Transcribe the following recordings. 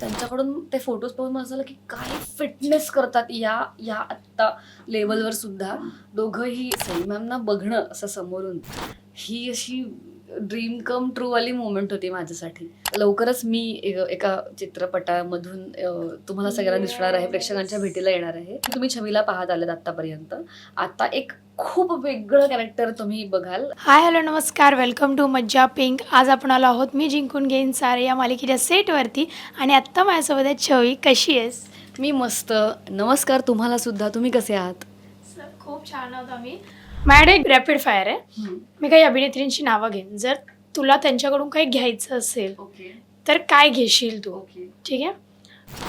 त्यांच्याकडून ते फोटोज पाहून मला झालं की काय फिटनेस करतात या या आत्ता लेवलवर सुद्धा. दोघंही सई मॅमना बघणं असं समोरून ही अशी ड्रीम कम ट्रू वाली मोमेंट होती माझ्यासाठी. लवकरच मी एका चित्रपटामधून तुम्हाला सगळ्यांना दिसणार आहे, प्रेक्षकांच्या भेटीला येणार आहे. तुम्ही छबीला पाहत आलेत आतापर्यंत. आता एक खूप वेगळं कॅरेक्टर तुम्ही बघाल. हाय हॅलो नमस्कार, वेलकम टू मज्जा पिंक. आज आपण आलो आहोत मी जिंकून घेईन सारे या मालिकेच्या सेटवरती आणि आत्ता माझ्यासोबत आहे छवी. कशी आहेस? मी मस्त. नमस्कार तुम्हाला सुद्धा. तुम्ही कसे आहात? खूप छान आहोत आम्ही. माझ्याकडे एक रॅपिड फायर आहे. मी काही अभिनेत्रींची नावं घेईन. जर तुला त्यांच्याकडून काही घ्यायचं असेल ओके तर काय घेशील तू? ओके. ठीक आहे.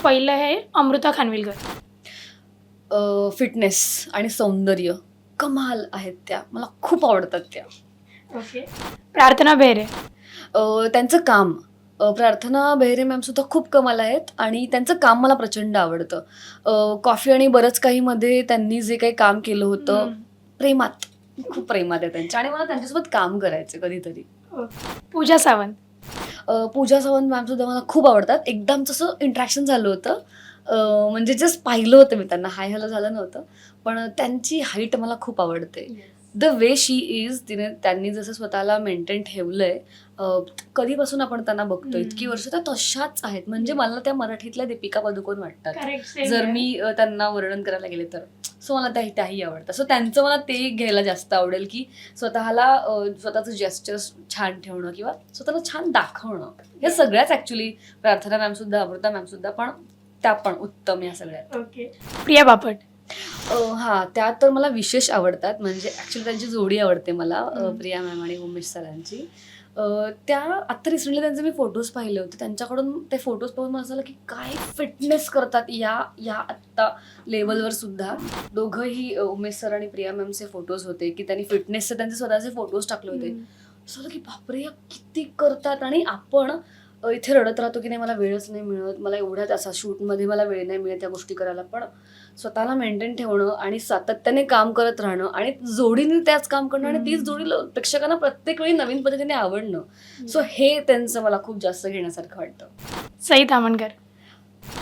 पहिलं आहे अमृता खानविलकर. फिटनेस आणि सौंदर्य कमाल आहेत त्या. मला खूप आवडतात त्या. ओके. प्रार्थना बेहरे. त्यांचं काम, प्रार्थना बेहरे मॅम सुद्धा खूप कमाल आहेत आणि त्यांचं काम मला प्रचंड आवडतं. कॉफी आणि बरंच काहीमध्ये त्यांनी जे काही काम केलं होतं, प्रेमात, खूप प्रेमात आहे त्यांच्या आणि मला त्यांच्यासोबत काम करायचं कधीतरी. पूजा सावंत. पूजा सावंत मॅम सुद्धा मला खूप आवडतात. एकदा आमचं असं इंटरॅक्शन झालं होतं. म्हणजे जस्ट पाहिलं होतं मी त्यांना, हाय हॅलो झालं नव्हतं, पण त्यांची हाईट मला खूप आवडते. द वे शी इज, त्यांनी जसं स्वतःला मेंटेन ठेवलंय. कधीपासून आपण त्यांना बघतो, इतकी वर्ष त्या तशाच आहेत. म्हणजे मला त्या मराठीतल्या दीपिका पदुकोण वाटतात जर मी त्यांना वर्णन करायला गेले तर. सो मला त्याही आवडतं. सो त्यांचं मला ते घ्यायला जास्त आवडेल की स्वतःला स्वतःचं जेस्चर्स छान ठेवणं किंवा स्वतःला छान दाखवणं. हे सगळ्याच ॲक्च्युली, प्रार्थना मॅम सुद्धा, अमृता मॅम सुद्धा, पण त्या पण उत्तम या सगळ्यात. ओके. प्रिया बापट. हां, त्या तर मला विशेष आवडतात. म्हणजे ॲक्च्युली त्यांची जोडी आवडते मला, प्रिया मॅम आणि उमेश सरांची. त्या आत्ता रिसेंटली त्यांचे मी फोटोज पाहिले होते. त्यांच्याकडून ते फोटोज पाहून मला झालं की काय फिटनेस करतात या या आत्ता लेवलवर सुद्धा. दोघंही उमेश सर आणि प्रिया मॅमचे फोटोज होते की त्यांनी फिटनेसचे त्यांचे स्वतःचे फोटोज टाकले होते. असं झालं की बापरे, या किती करतात. आणि आपण इथे रडत राहतो की नाही मला वेळच नाही मिळत, मला एवढ्यात असा शूटमध्ये मला वेळ नाही मिळत त्या गोष्टी करायला. पण स्वतःला मेंटेन ठेवणं आणि सातत्याने काम करत राहणं आणि जोडीने त्याच काम करणं आणि तीच जोडी प्रेक्षकांना प्रत्येक वेळी नवीन पद्धतीने आवडणं. सो हे त्यांचं मला खूप जास्त घेण्यासारखं वाटतं. सई तामणकर.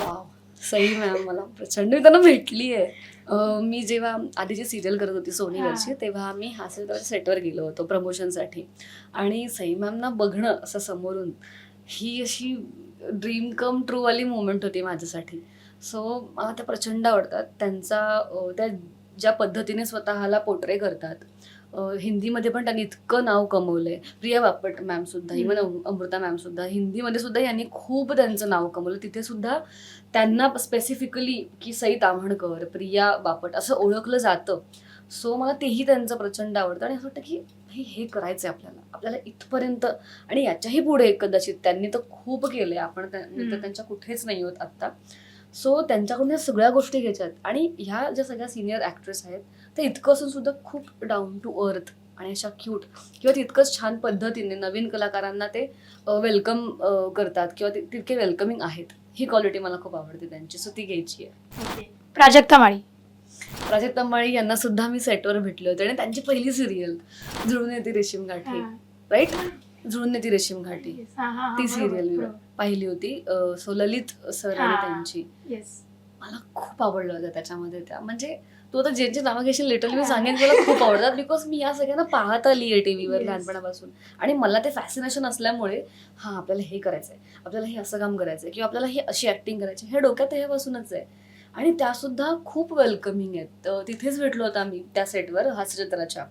वाव, सई मॅम मला प्रचंड, मी त्यांना भेटली आहे. मी जेव्हा आधीची सिरियल करत होती सोनीवरची, तेव्हा आम्ही हास्यचित्राच्या सेटवर गेलो होतो प्रमोशनसाठी आणि सई मॅमना बघणं असं समोरून ही अशी ड्रीम कम ट्रू वाली मोमेंट होती माझ्यासाठी. सो मला त्या प्रचंड आवडतात. त्या ज्या पद्धतीने स्वतःला पोर्ट्रे करतात. हिंदीमध्ये पण त्यांनी इतकं नाव कमवलंय. प्रिया बापट मॅम सुद्धा, इव्हन अमृता मॅम सुद्धा, हिंदीमध्ये सुद्धा यांनी खूप त्यांचं नाव कमवलं. तिथे सुद्धा त्यांना स्पेसिफिकली की सई ताम्हणकर, प्रिया बापट असं ओळखलं जातं. सो मला तेही त्यांचं प्रचंड आवडतं आणि असं वाटतं की हे करायचं आहे आपल्याला इथपर्यंत आणि याच्याही पुढे कदाचित. त्यांनी तर खूप केलंय, आपण तर त्यांच्या कुठेच नाही होत आत्ता. सो त्यांच्याकडून या सगळ्या गोष्टी घ्यायच्यात. आणि ह्या ज्या सगळ्या सिनियर ॲक्ट्रेस आहेत त्या इतकं असून सुद्धा खूप डाऊन टू अर्थ आणि अशा क्यूट किंवा तितकंच छान पद्धतीने नवीन कलाकारांना ते वेलकम करतात किंवा तितके वेलकमिंग आहेत. ही क्वालिटी मला खूप आवडते त्यांची. सो ती घ्यायची आहे. प्राजक्ता माळी. प्राजक्ता माळी यांना सुद्धा मी सेटवर भेटले होते आणि त्यांची पहिली सिरियल जुळून येते रेशीम घाटी, राईट, जुळून येते रेशीम घाटी, ती सिरियल मी पाहिली होती. सो ललित सर आणि त्यांची मला खूप आवडलं होतं त्याच्यामध्ये. त्या म्हणजे तू आता ज्यांची नावं घेशील लिटरली मी सांगेन मला खूप आवडतात. बिकॉज मी या सगळ्यांना पाहत आली आहे टीव्हीवर लहानपणापासून आणि मला ते फॅसिनेशन असल्यामुळे हां आपल्याला हे करायचं आहे, आपल्याला हे असं काम करायचं आहे किंवा आपल्याला हे अशी ॲक्टिंग करायची, हे डोक्यात ह्यापासूनच आहे. आणि त्यासुद्धा खूप वेलकमिंग आहेत. तिथेच भेटलो होतो आम्ही त्या सेटवर हास्यचित्राच्या.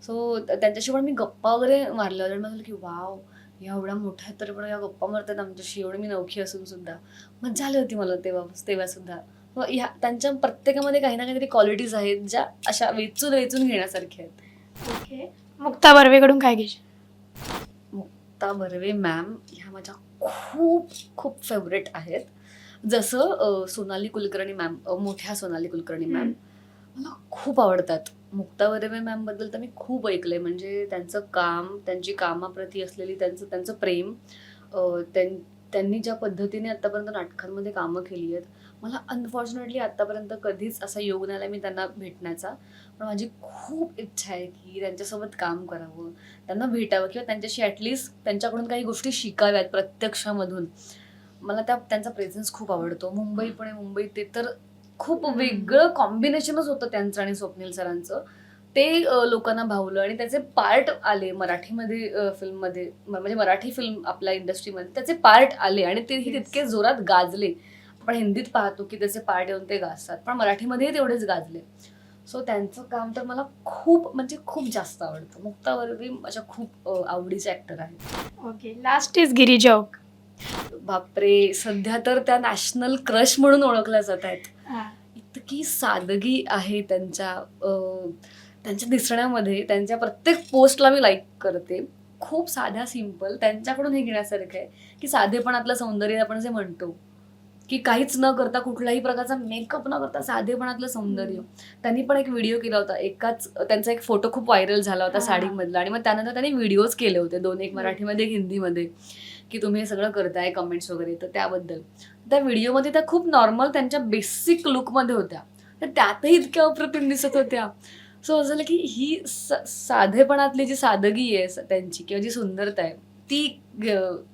सो त्यांच्याशी पण मी गप्पा वगैरे मारल्या होत्या आणि मला की वाव, या एवढ्या मोठ्या आहेत तरी पण या गप्पा मारतात आमच्याशी, एवढी मी नवखी असून सुद्धा. मजा आली होती मला तेव्हा सुद्धा. ह्या त्यांच्या प्रत्येकामध्ये काही ना काहीतरी क्वालिटीज आहेत ज्या अशा वेचून वेचून घेण्यासारख्या आहेत. ओके. मुक्ता बर्वेकडून काय घेशील? मुक्ता बर्वे मॅम ह्या माझ्या खूप खूप फेवरेट आहेत. जसं सोनाली कुलकर्णी मॅम, मोठ्या सोनाली कुलकर्णी मॅम मला खूप आवडतात. मुक्ता बर्वे मॅमबद्दल तर मी खूप ऐकलंय. म्हणजे त्यांचं काम, त्यांची कामाप्रती असलेली त्यांचं प्रेम, त्यांनी ज्या पद्धतीने आत्तापर्यंत नाटकांमध्ये कामं केली आहेत. मला अनफॉर्च्युनेटली आत्तापर्यंत कधीच असा योग नाही आला मी त्यांना भेटण्याचा. पण माझी खूप इच्छा आहे की त्यांच्यासोबत काम करावं, त्यांना भेटावं किंवा त्यांच्याशी ॲटलिस्ट त्यांच्याकडून काही गोष्टी शिकाव्यात प्रत्यक्षामधून. मला त्यांचा प्रेझेन्स खूप आवडतो. मुंबई पुणे मुंबई ते तर खूप वेगळं कॉम्बिनेशनच होतं त्यांचं आणि स्वप्नील सरांचं. ते लोकांना भावलं आणि त्याचे पार्ट आले मराठीमध्ये फिल्ममध्ये, म्हणजे मराठी फिल्म आपल्या इंडस्ट्रीमध्ये त्याचे पार्ट आले आणि तेही तितके जोरात गाजले. आपण हिंदीत पाहतो की त्याचे पार्ट येऊन ते गाजतात, पण मराठीमध्येही तेवढेच गाजले. सो त्यांचं काम तर मला खूप म्हणजे खूप जास्त आवडतं. मुक्ता बर्वे माझ्या खूप आवडीचे ऍक्टर आहेत. Okay, last is Girija Oak. बापरे, सध्या तर त्या नॅशनल क्रश म्हणून ओळखल्या जात आहेत. इतकी सादगी आहे त्यांच्या दिसण्यामध्ये. त्यांच्या प्रत्येक पोस्टला मी लाईक करते. खूप साध्या सिंपल. त्यांच्याकडून हे घेण्यासारखं आहे की साधेपणातलं सौंदर्य आपण जे म्हणतो की काहीच न करता, कुठल्याही प्रकारचा मेकअप न करता साधेपणातलं सौंदर्य. त्यांनी पण एक व्हिडिओ केला होता, त्यांचा एक फोटो खूप व्हायरल झाला होता साडीमधला, आणि मग त्यानंतर त्यांनी व्हिडिओज केले होते 2, एक मराठीमध्ये एक हिंदीमध्ये, की तुम्ही हे सगळं करताय कमेंट्स वगैरे. तर त्याबद्दल त्या व्हिडिओमध्ये त्या खूप नॉर्मल त्यांच्या बेसिक लुकमध्ये होत्या, तर त्यातही इतक्या अप्रतिम दिसत होत्या. सो असं झालं की ही साधेपणातली जी सादगी आहे त्यांची किंवा जी सुंदरता आहे ती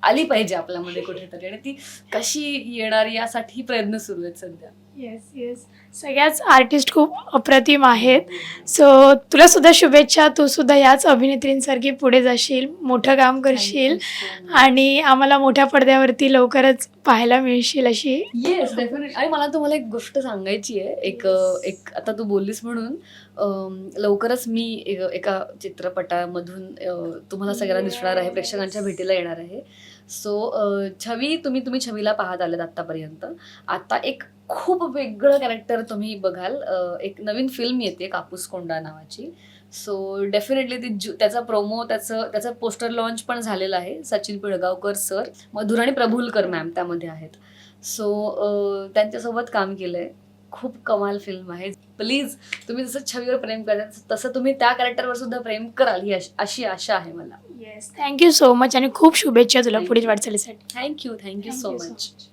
आली पाहिजे आपल्यामध्ये कुठेतरी, आणि ती कशी येणार यासाठी प्रयत्न सुरू आहेत सध्या. येस येस, सगळ्याच आर्टिस्ट खूप अप्रतिम आहेत. सो तुला सुद्धा शुभेच्छा. तू सुद्धा याच अभिनेत्रींसारखी पुढे जाशील, मोठं काम करशील आणि आम्हाला मोठ्या पडद्यावरती लवकरच पाहायला मिळशील अशी. Yes, definitely. आणि मला तुम्हाला एक गोष्ट सांगायची आहे. एक आता तू बोललीस म्हणून लवकरच मी एका चित्रपटामधून तुम्हाला सगळ्यांना दिसणार आहे, प्रेक्षकांच्या भेटीला येणार आहे. सो तुम्ही छबीला पाहत आलेत आतापर्यंत. आता एक खूप वेगळं कॅरेक्टर तुम्ही बघाल. एक नवीन फिल्म येते कापूस कोंडा नावाची. सो डेफिनेटली त्याचा प्रोमो, त्याचं पोस्टर लॉन्च पण झालेलं आहे. सचिन पिळगावकर सर, मधुर आणि प्रभुलकर मॅम त्यामध्ये आहेत. सो त्यांच्यासोबत काम केलंय. खूप कमाल फिल्म आहे. प्लीज तुम्ही जसं छबीवर प्रेम करता तसं तुम्ही त्या कॅरेक्टरवर सुद्धा प्रेम कराल, ही अशी आशा आहे मला. येस, थँक्यू सो मच आणि खूप शुभेच्छा तुला पुढील वाटचालीसाठी. Thank you so much.